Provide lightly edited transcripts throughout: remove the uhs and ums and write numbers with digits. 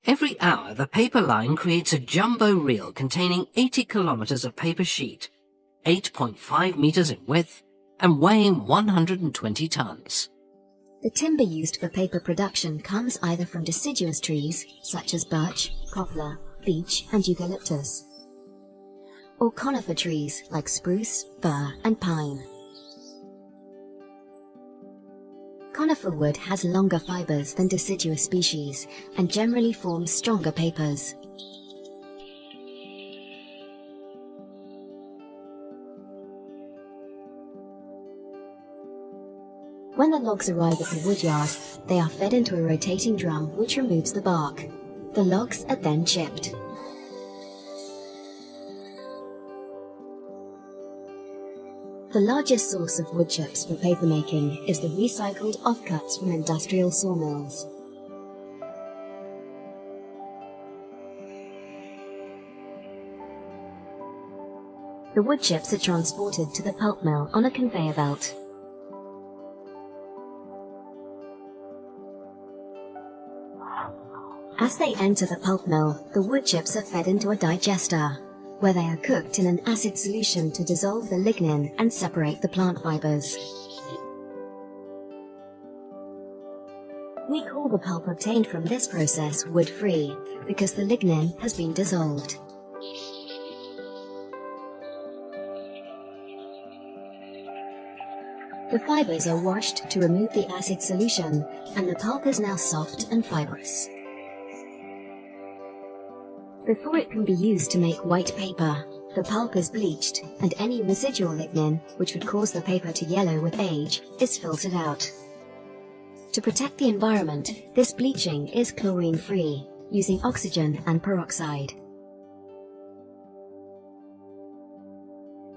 Every hour, the paper line creates a jumbo reel containing 80 kilometers of paper sheet, 8.5 meters in width, and weighing 120 tons. The timber used for paper production comes either from deciduous trees, such as birch, poplar, beech, and eucalyptus, or conifer trees like spruce, fir, and pine. Conifer wood has longer fibers than deciduous species and generally forms stronger papers. When the logs arrive at the woodyard, they are fed into a rotating drum which removes the bark. The logs are then chipped. The largest source of wood chips for papermaking is the recycled offcuts from industrial sawmills. The wood chips are transported to the pulp mill on a conveyor belt. As they enter the pulp mill, the wood chips are fed into a digester, where they are cooked in an acid solution to dissolve the lignin and separate the plant fibers. We call the pulp obtained from this process wood-free, because the lignin has been dissolved. The fibers are washed to remove the acid solution, and the pulp is now soft and fibrous. Before it can be used to make white paper, the pulp is bleached, and any residual lignin, which would cause the paper to yellow with age, is filtered out. To protect the environment, this bleaching is chlorine-free, using oxygen and peroxide.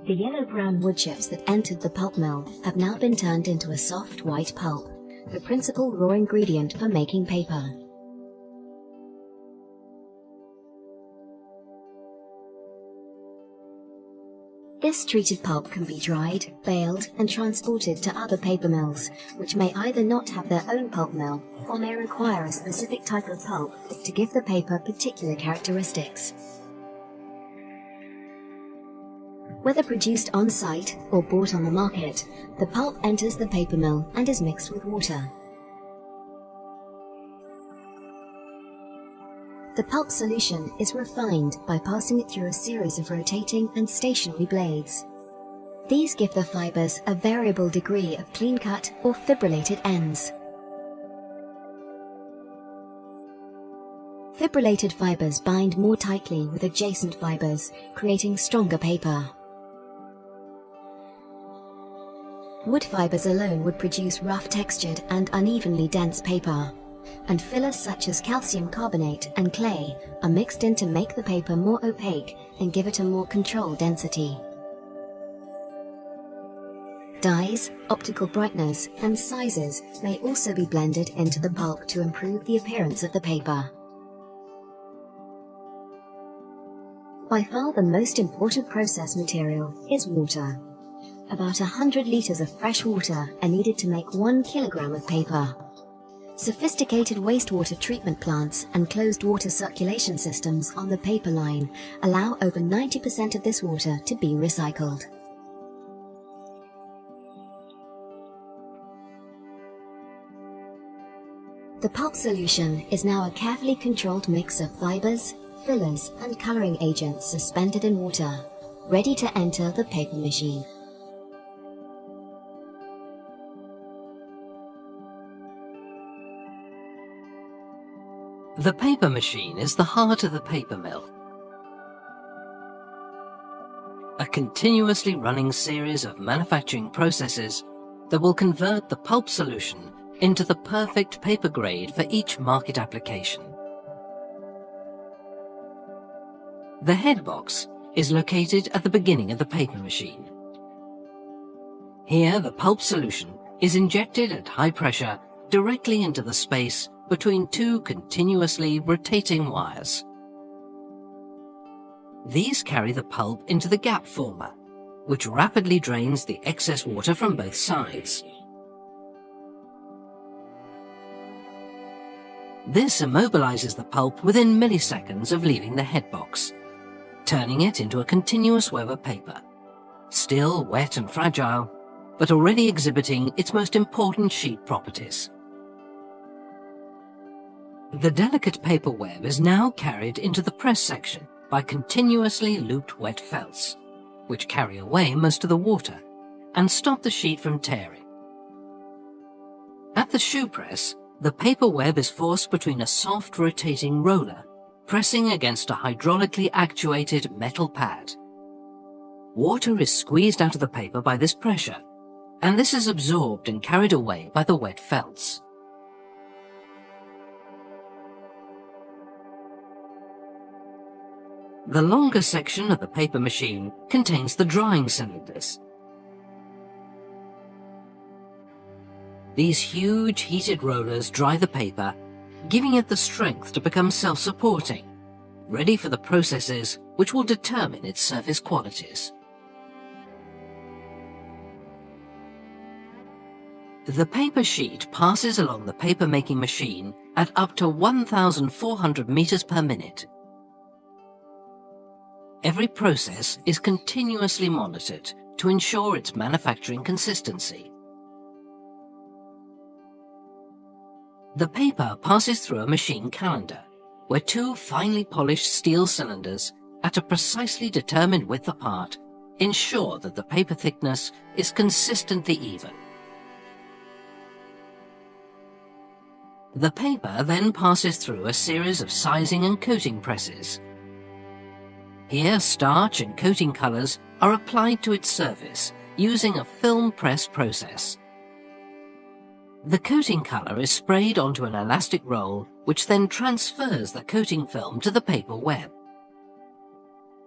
The yellow-brown wood chips that entered the pulp mill have now been turned into a soft white pulp, the principal raw ingredient for making paper. This treated pulp can be dried, baled, and transported to other paper mills, which may either not have their own pulp mill or may require a specific type of pulp to give the paper particular characteristics. Whether produced on-site or bought on the market, the pulp enters the paper mill and is mixed with water. The pulp solution is refined by passing it through a series of rotating and stationary blades. These give the fibers a variable degree of clean-cut or fibrillated ends. Fibrillated fibers bind more tightly with adjacent fibers, creating stronger paper. Wood fibers alone would produce rough-textured and unevenly dense paper, and fillers such as calcium carbonate and clay are mixed in to make the paper more opaque and give it a more controlled density. Dyes, optical brightness, and sizes may also be blended into the pulp to improve the appearance of the paper. By far the most important process material is water. About 100 liters of fresh water are needed to make 1 kilogram of paper. Sophisticated wastewater treatment plants and closed water circulation systems on the paper line allow over 90% of this water to be recycled. The pulp solution is now a carefully controlled mix of fibers, fillers, and coloring agents suspended in water, ready to enter the paper machine. The paper machine is the heart of the paper mill. A continuously running series of manufacturing processes that will convert the pulp solution into the perfect paper grade for each market application. The head box is located at the beginning of the paper machine. Here, the pulp solution is injected at high pressure directly into the space between two continuously rotating wires. These carry the pulp into the gap former, which rapidly drains the excess water from both sides. This immobilizes the pulp within milliseconds of leaving the headbox, turning it into a continuous web of paper, still wet and fragile, but already exhibiting its most important sheet properties. The delicate paper web is now carried into the press section by continuously looped wet felts, which carry away most of the water and stop the sheet from tearing. At the shoe press, the paper web is forced between a soft rotating roller pressing against a hydraulically actuated metal pad. Water is squeezed out of the paper by this pressure, and this is absorbed and carried away by the wet felts. The longer section of the paper machine contains the drying cylinders. These huge heated rollers dry the paper, giving it the strength to become self-supporting, ready for the processes which will determine its surface qualities. The paper sheet passes along the paper-making machine at up to 1,400 meters per minute. Every process is continuously monitored to ensure its manufacturing consistency. The paper passes through a machine calender, where two finely polished steel cylinders at a precisely determined width apart ensure that the paper thickness is consistently even. The paper then passes through a series of sizing and coating presses. Here, starch and coating colors are applied to its surface using a film press process. The coating color is sprayed onto an elastic roll, which then transfers the coating film to the paper web.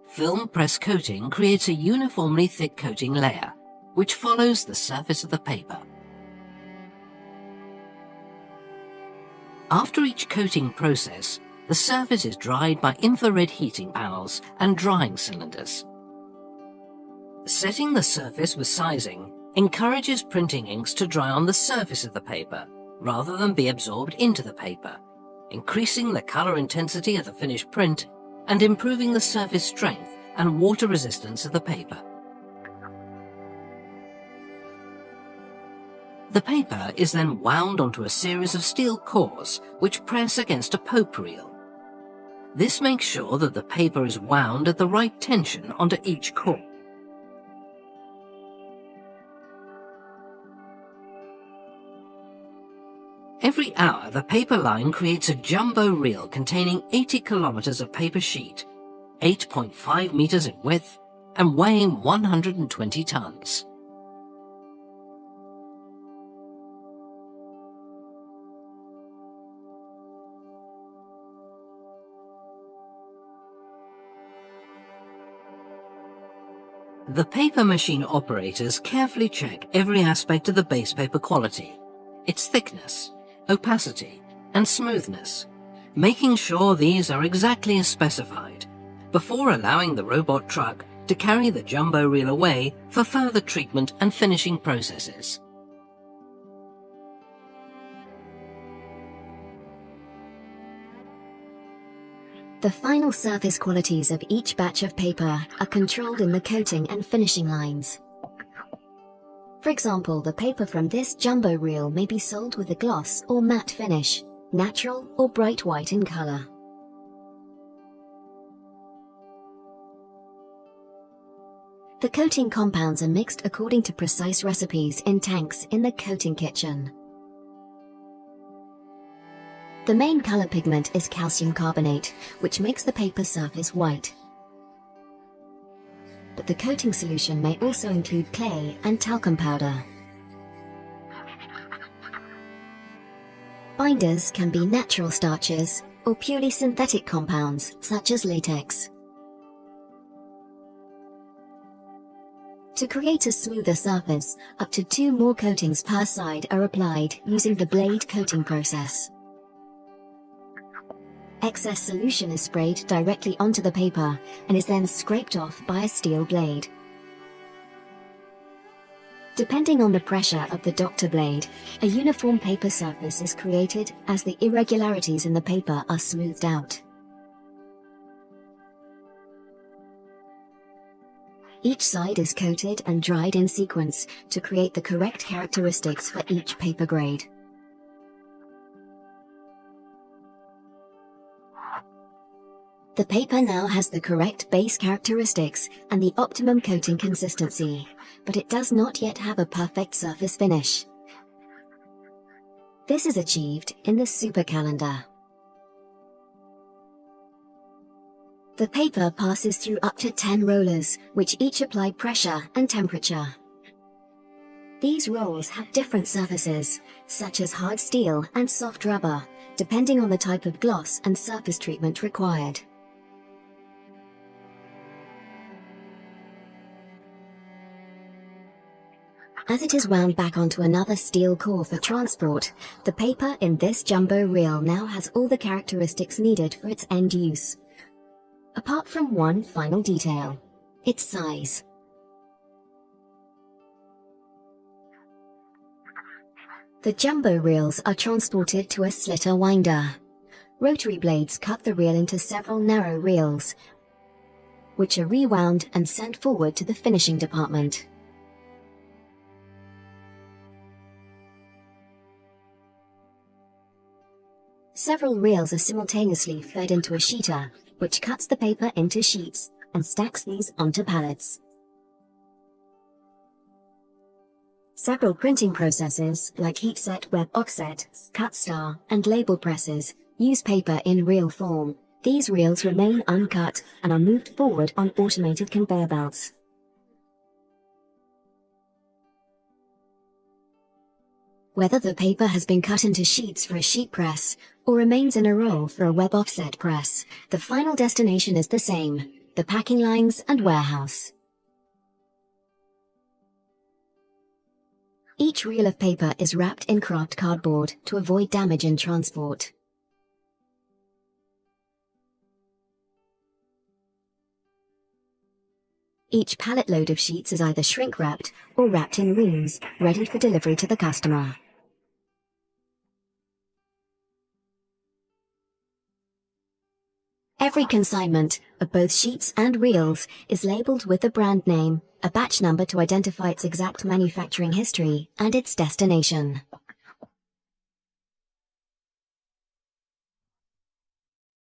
Film press coating creates a uniformly thick coating layer, which follows the surface of the paper. After each coating process, the surface is dried by infrared heating panels and drying cylinders. Setting the surface with sizing encourages printing inks to dry on the surface of the paper rather than be absorbed into the paper, increasing the color intensity of the finished print and improving the surface strength and water resistance of the paper. The paper is then wound onto a series of steel cores which press against a Pope reel. This makes sure that the paper is wound at the right tension onto each core. Every hour, the paper line creates a jumbo reel containing 80 kilometers of paper sheet, 8.5 meters in width, and weighing 120 tons. The paper machine operators carefully check every aspect of the base paper quality, its thickness, opacity, and smoothness, making sure these are exactly as specified, before allowing the robot truck to carry the jumbo reel away for further treatment and finishing processes. The final surface qualities of each batch of paper are controlled in the coating and finishing lines. For example, the paper from this jumbo reel may be sold with a gloss or matte finish, natural or bright white in color. The coating compounds are mixed according to precise recipes in tanks in the coating kitchen. The main color pigment is calcium carbonate, which makes the paper surface white. But the coating solution may also include clay and talcum powder. Binders can be natural starches or purely synthetic compounds such as latex. To create a smoother surface, up to 2 more coatings per side are applied using the blade coating process. Excess solution is sprayed directly onto the paper and is then scraped off by a steel blade. Depending on the pressure of the doctor blade, a uniform paper surface is created as the irregularities in the paper are smoothed out. Each side is coated and dried in sequence to create the correct characteristics for each paper grade. The paper now has the correct base characteristics and the optimum coating consistency, but it does not yet have a perfect surface finish. This is achieved in the super calendar. The paper passes through up to 10 rollers, which each apply pressure and temperature. These rolls have different surfaces, such as hard steel and soft rubber, depending on the type of gloss and surface treatment required. As it is wound back onto another steel core for transport, the paper in this jumbo reel now has all the characteristics needed for its end use. Apart from one final detail, its size. The jumbo reels are transported to a slitter winder. Rotary blades cut the reel into several narrow reels, which are rewound and sent forward to the finishing department. Several reels are simultaneously fed into a sheeter, which cuts the paper into sheets and stacks these onto pallets. Several printing processes, like heat-set web offset, cut star, and label presses, use paper in reel form. These reels remain uncut and are moved forward on automated conveyor belts. Whether the paper has been cut into sheets for a sheet press, or remains in a roll for a web offset press, the final destination is the same: the packing lines and warehouse. Each reel of paper is wrapped in kraft cardboard to avoid damage in transport. Each pallet load of sheets is either shrink-wrapped or wrapped in reams, ready for delivery to the customer. Every consignment, of both sheets and reels, is labeled with the brand name, a batch number to identify its exact manufacturing history, and its destination.